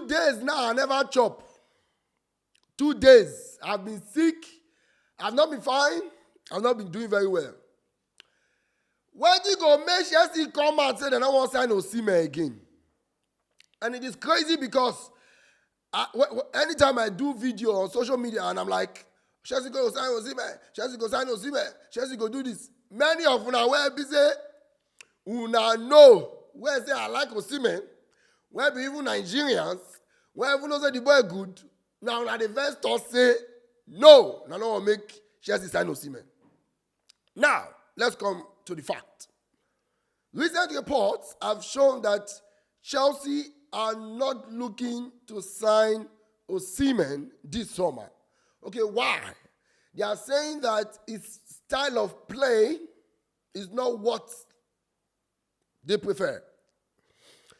2 days now, I never chop. 2 days. I've been sick. I've not been fine. I've not been doing very well. When you go make Chelsea come out and say they don't want to sign Osimhen again. And it is crazy because anytime I do video on social media and I'm like, Chelsea go sign Osimhen, Chelsea go sign Osimhen, Chelsea go do this. Many of una where busy, una know where say I like Osimhen, where be even Nigerians, where even know say the boy good. Now the investors say no, I don't want to make Chelsea sign Osimhen. Now let's come to the fact. Recent reports have shown that Chelsea are not looking to sign Osimhen this summer. Okay, why? They are saying that his style of play is not what they prefer.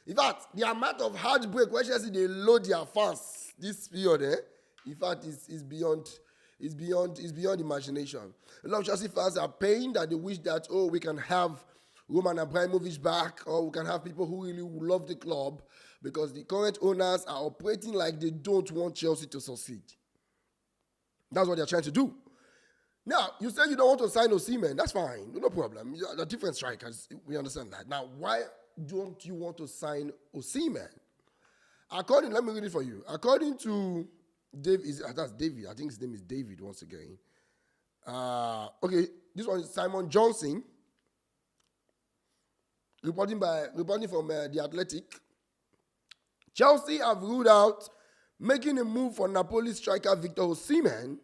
In fact, the amount of heartbreak when Chelsea they load their fans this period, in fact, is beyond imagination. A lot of Chelsea fans are paying that they wish that, we can have Roman Abramovich back, or we can have people who really love the club, because the current owners are operating like they don't want Chelsea to succeed. That's what they're trying to do. Now, you say you don't want to sign Osimhen. That's fine. No problem. They're different strikers. We understand that. Now, why don't you want to sign Osimhen? Let me read it for you. According to that's David. I think his name is David once again. Okay, this one is Simon Johnson, reporting from The Athletic. Chelsea have ruled out making a move for Napoli striker Victor Osimhen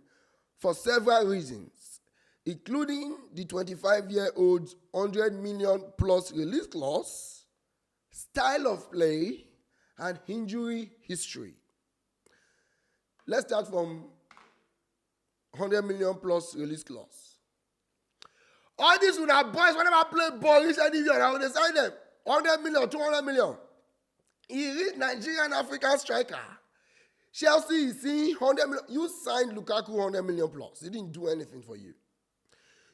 for several reasons, including the 25-year-old's 100 million plus release clause, style of play, and injury history. Let's start from 100 million plus release clause. All these would have boys whenever I play ball, each and every year, I would sign them. 100 million, 200 million. He is Nigerian African striker. Chelsea is seeing 100 million. You signed Lukaku 100 million plus. He didn't do anything for you.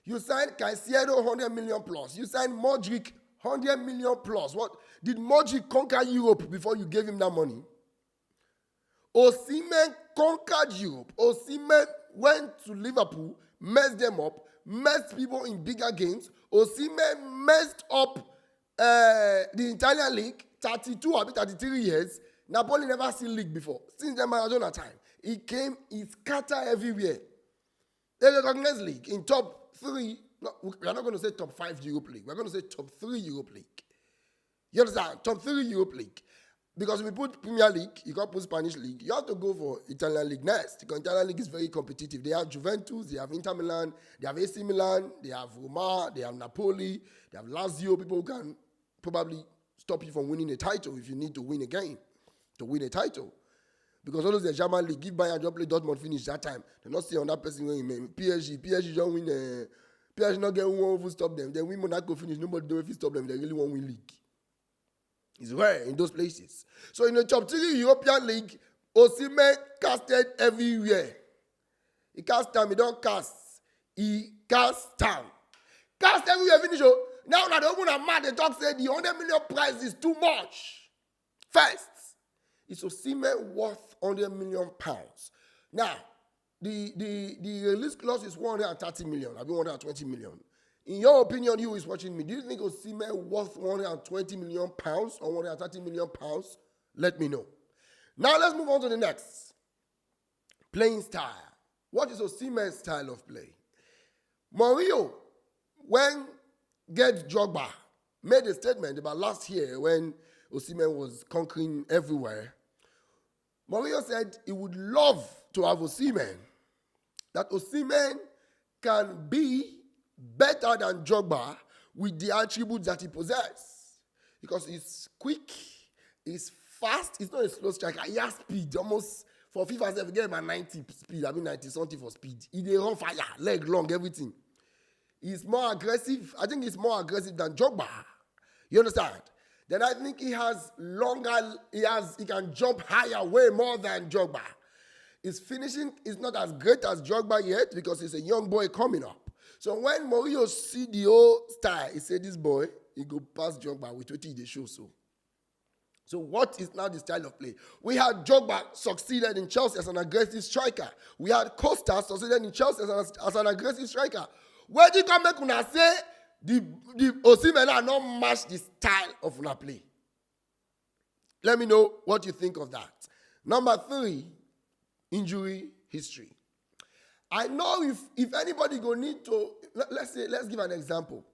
You signed Caicedo 100 million plus. You signed Modric 100 million plus. What did Modric conquer Europe before you gave him that money? Osimhen conquered Europe. Osimhen went to Liverpool, messed them up, messed people in bigger games. Osimhen messed up the Italian league, 32 or 33 years. Napoli never seen league before. Since the Maradona time. He came, he scattered everywhere. They recognize league in top 3. No, we're not going to say top 5 Europe League. We're going to say top 3 Europe League. You understand? Top 3 Europe League. Because if we put Premier League, you can't put Spanish League. You have to go for Italian League next. Because Italian League is very competitive. They have Juventus, they have Inter Milan, they have AC Milan, they have Roma, they have Napoli, they have Lazio. People who can probably stop you from winning a title if you need to win a game to win a title. Because all those the German League, give Bayern just play Dortmund finish that time. They're not still on that person winning. PSG don't win. PSG not get one who stop them. Then win Monaco finish. Nobody do if you stop them. They really won't win league. It's rare in those places. So in the top 3 European League, Osimhen casted everywhere. He cast time. He don't cast. He cast time. Cast everywhere. Finish. Now that the woman are mad, they talk say the 100 million price is too much. First, is Osimhen worth 100 million pounds? Now, the release clause is 130 million. I mean 120 million. In your opinion, you who is watching me, do you think Osimhen worth 120 million pounds or 130 million pounds? Let me know. Now let's move on to the next. Playing style. What is Osimhen's style of play? Mourinho, when Get Drogba made a statement about last year when Osimhen was conquering everywhere. Mourinho said he would love to have Osimhen. That Osimhen can be better than Drogba with the attributes that he possesses. Because he's quick, he's fast, he's not a slow striker. He has speed, almost for FIFA 7 game at 90 speed. I mean 90 something for speed. He dey run fire, leg long, everything. He's more aggressive. I think he's more aggressive than Drogba. You understand? Then I think he has longer, he can jump higher way more than Drogba. His finishing is not as great as Drogba yet because he's a young boy coming up. So when Mourinho see the old style, he said this boy, he go past Drogba with what he show so. So what is now the style of play? We had Drogba succeeded in Chelsea as an aggressive striker. We had Costa succeeded in Chelsea as an aggressive striker. Where do you come make una say the Osimhen are not match the style of una play? Let me know what you think of that. Number 3, injury history. I know if anybody go need to, let's give an example.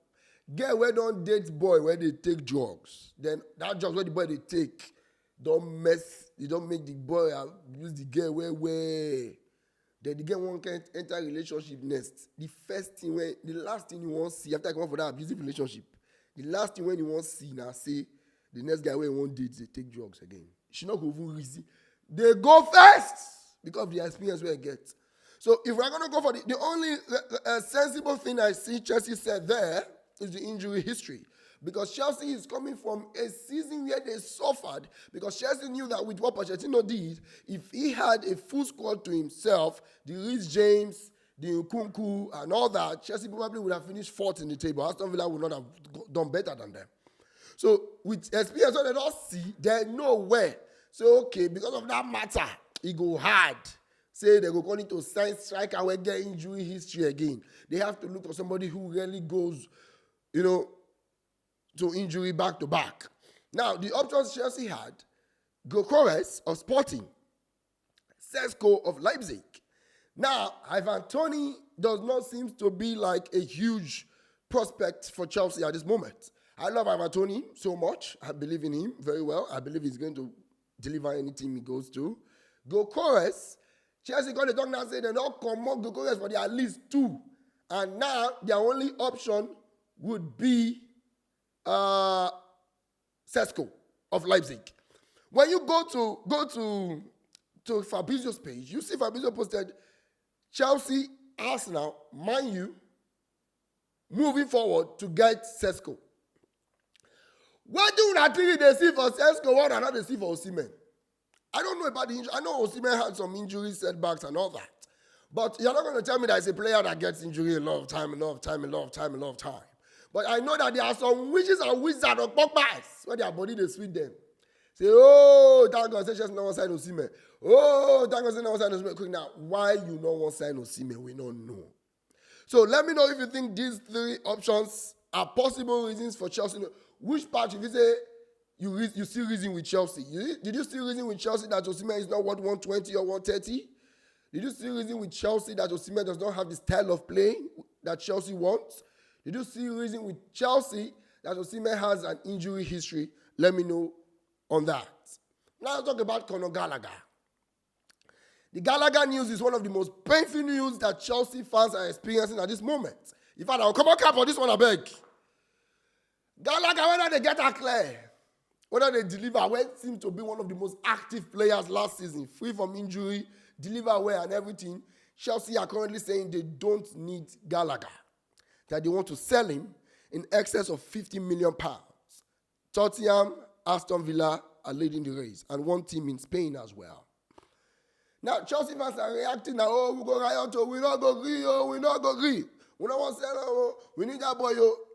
Girl where don't date boy where they take drugs. Then that drugs where the boy they take don't make the boy use the girl where then the girl won't enter relationship next. The last thing you want to see after I come out for that abusive relationship, the last thing when you want to see now say the next guy where you want date they take drugs again. She not go even easy. They go first because of the experience where I get. So if we're gonna go for the only sensible thing I see Chelsea said there is the injury history. Because Chelsea is coming from a season where they suffered. Because Chelsea knew that with what Pochettino did, if he had a full squad to himself, the Reece James, the Nkunku, and all that, Chelsea probably would have finished 4th in the table. Aston Villa would not have done better than them. So with experience, what they don't see, they know where. So okay, because of that matter, it go hard. Say they go going to sign striker and get injury history again. They have to look for somebody who really goes, to injury back to back. Now, the options Chelsea had, Gyökeres of Sporting, Sesko of Leipzig. Now, Ivan Toney does not seem to be like a huge prospect for Chelsea at this moment. I love Ivan Toney so much. I believe in him very well. I believe he's going to deliver any team he goes to. Gyökeres, Chelsea got the dog now say they don't come up Gyökeres for at least 2. And now, their only option would be Sesko of Leipzig. When you go to Fabrizio's page, you see Fabrizio posted Chelsea, Arsenal, Man U moving forward to get Sesko. What do you think they see for Sesko? What are not they see for Osimhen? I don't know about the injury. I know Osimhen had some injury setbacks and all that. But you're not going to tell me that it's a player that gets injury a lot of time. But I know that there are some witches and wizards of pokemons where their body they sweet them. Say, oh, thank God, say just no one sign Osimhen. Oh, thank God, say no one sign Osimhen. Now, why you no one sign Osimhen, we don't know. So let me know if you think these 3 options are possible reasons for Chelsea. Which part, if you say you see reason with Chelsea? Did you see reason with Chelsea that Osimhen is not worth 120 or 130? Did you see reason with Chelsea that Osimhen does not have the style of playing that Chelsea wants? Did you see reason with Chelsea that Osimhen has an injury history? Let me know on that. Now let's talk about Conor Gallagher. The Gallagher news is one of the most painful news that Chelsea fans are experiencing at this moment. In fact, I'll come on cap for this one, I beg. Gallagher, whether they get her clear, whether they deliver, well, seems to be one of the most active players last season, free from injury, deliver well and everything. Chelsea are currently saying they don't need Gallagher, that they want to sell him in excess of £50 million. Tottenham, Aston Villa are leading the race, and one team in Spain as well. Now, Chelsea fans are reacting that, oh, we go riot, we not go agree, we not go agree. We don't want to sell, we need that boy,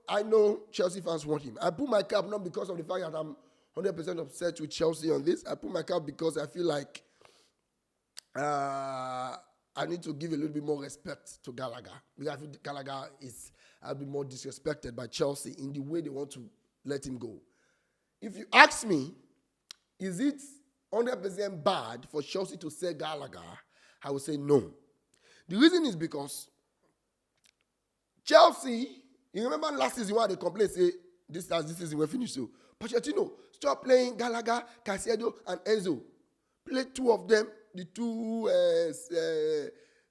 I know Chelsea fans want him. I put my cap not because of the fact that I'm 100% upset with Chelsea on this. I put my cap because I feel like I need to give a little bit more respect to Gallagher. Because I feel Gallagher I'll be more disrespected by Chelsea in the way they want to let him go. If you ask me, is it 100% bad for Chelsea to sell Gallagher? I would say no. The reason is because Chelsea, you remember last season why they complained, say, this season we're finished, so Pochettino, stop playing Gallagher, Caicedo, and Enzo. Play 2 of them, the 2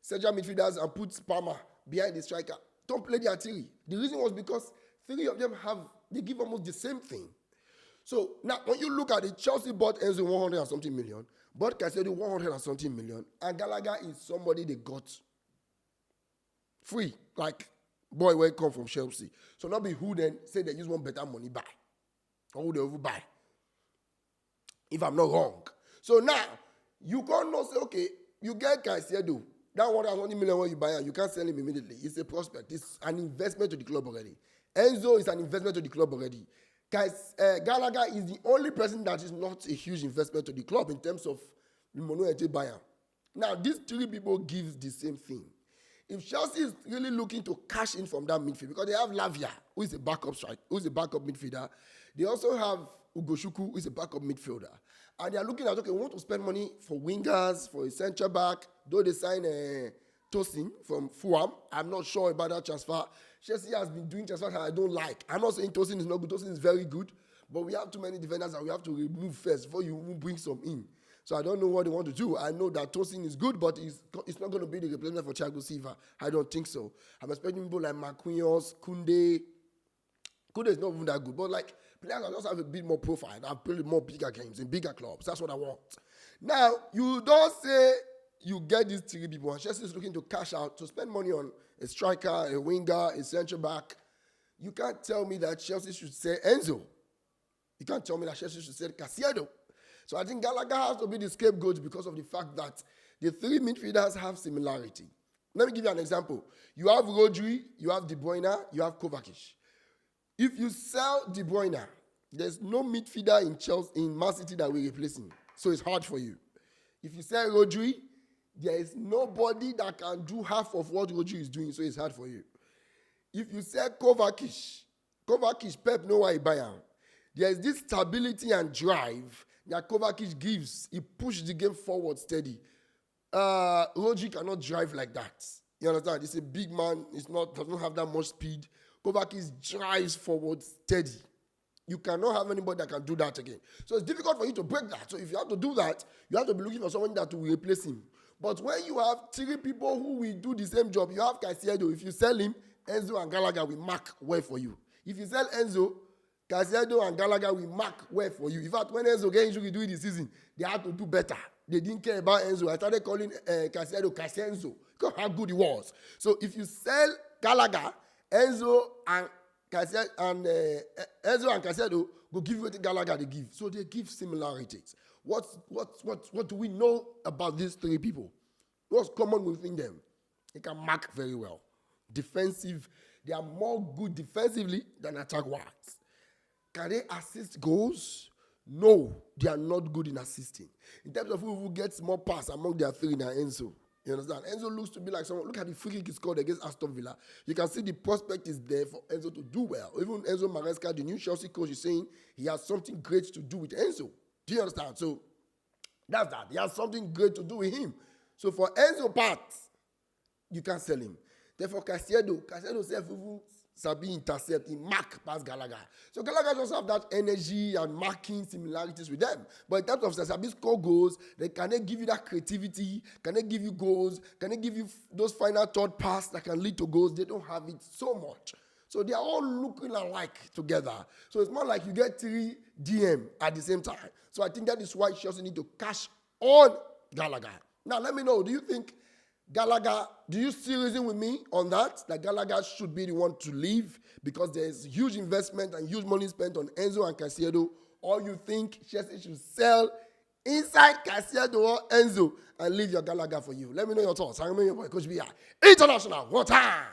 central midfielders, and put Palmer behind the striker. Don't play the artillery. The reason was because 3 of them they give almost the same thing. So now when you look at it, Chelsea bought Enzo 100 and something million, bought Caicedo 100 and something million, and Gallagher is somebody they got free. Like, boy, where come from Chelsea. So not be who then say they use one better money buy. Or who they over buy. If I'm not wrong. So now, you can't not say, okay, you get Caicedo. That 120 million when you buy and you can't sell him immediately. It's a prospect. It's an investment to the club already. Enzo is an investment to the club already. Guys, Gallagher is the only person that is not a huge investment to the club in terms of the money they buy. Now, these three people give the same thing. If Chelsea is really looking to cash in from that midfield, because they have Lavia, who is a backup strike, who is a backup midfielder, they also have Ugoshuku, who is a backup midfielder, and they are looking at, okay, we want to spend money for wingers, for a centre back, though they sign Tosin from Fulham. I'm not sure about that transfer. Chelsea has been doing transfers that I don't like. I'm not saying Tosin is not good. Tosin is very good, but we have too many defenders that we have to remove first before you bring some in. So I don't know what they want to do. I know that Tosin is good, but it's not going to be the replacement for Thiago Silva. I don't think so. I'm expecting people like Marquinhos, Koundé. Koundé is not even that good, but like players that just have a bit more profile. I've played more bigger games in bigger clubs. That's what I want. Now, you don't say you get these three people, and Chelsea is looking to cash out, to spend money on a striker, a winger, a central back. You can't tell me that Chelsea should sell Enzo. You can't tell me that Chelsea should sell Caicedo. So I think Gallagher has to be the scapegoat because of the fact that the three midfielders have similarity. Let me give you an example. You have Rodri, you have De Bruyne, you have Kovacic. If you sell De Bruyne, there's no midfielder in Chelsea, in Man City that will replace him. So it's hard for you. If you sell Rodri, there is nobody that can do half of what Rodri is doing, so it's hard for you. If you sell Kovacic, Pep know why he buy him. There is this stability and drive that Kovacic gives. He pushes the game forward steady. Rodri cannot drive like that. You understand? He's a big man. Doesn't have that much speed. Kovacic drives forward steady. You cannot have anybody that can do that again. So it's difficult for you to break that. So if you have to do that, you have to be looking for someone that will replace him. But when you have three people who will do the same job, you have Caicedo. If you sell him, Enzo and Gallagher will mark well for you. If you sell Enzo, Caicedo and Gallagher will mark well for you. In fact, when Enzo get injured during the season, they had to do better. They didn't care about Enzo. I started calling Caicedo Caicedo because how good he was. So if you sell Gallagher, Enzo and Caicedo will give you what Gallagher they give. So they give similarities. What do we know about these three people? What's common within them? They can mark very well. Defensive, they are more good defensively than attack-wise. Can they assist goals? No, they are not good in assisting. In terms of who gets more pass among their three, now Enzo. You understand? Enzo looks to be like someone. Look at the free kick he scored against Aston Villa. You can see the prospect is there for Enzo to do well. Even Enzo Maresca, the new Chelsea coach, is saying he has something great to do with Enzo. Do you understand? So that's that. He has something great to do with him. So for Enzo part, you can't sell him. Therefore, Caicedo self Sabi intercept, he mark past Gallagher. So Gallagher just have that energy and marking similarities with them. But in terms of Sabi score goals, they cannot give you that creativity, cannot give you goals, cannot give you those final third pass that can lead to goals. They don't have it so much. So they are all looking alike together. So it's more like you get three DM at the same time. So I think that is why Chelsea need to cash on Gallagher. Now let me know, do you think Gallagher, do you still reason with me on that Gallagher should be the one to leave because there's huge investment and huge money spent on Enzo and Caicedo, or you think Chelsea should sell inside Caicedo or Enzo and leave your Gallagher for you? Let me know your thoughts. I remember your boy, Coach B.I. International, one time.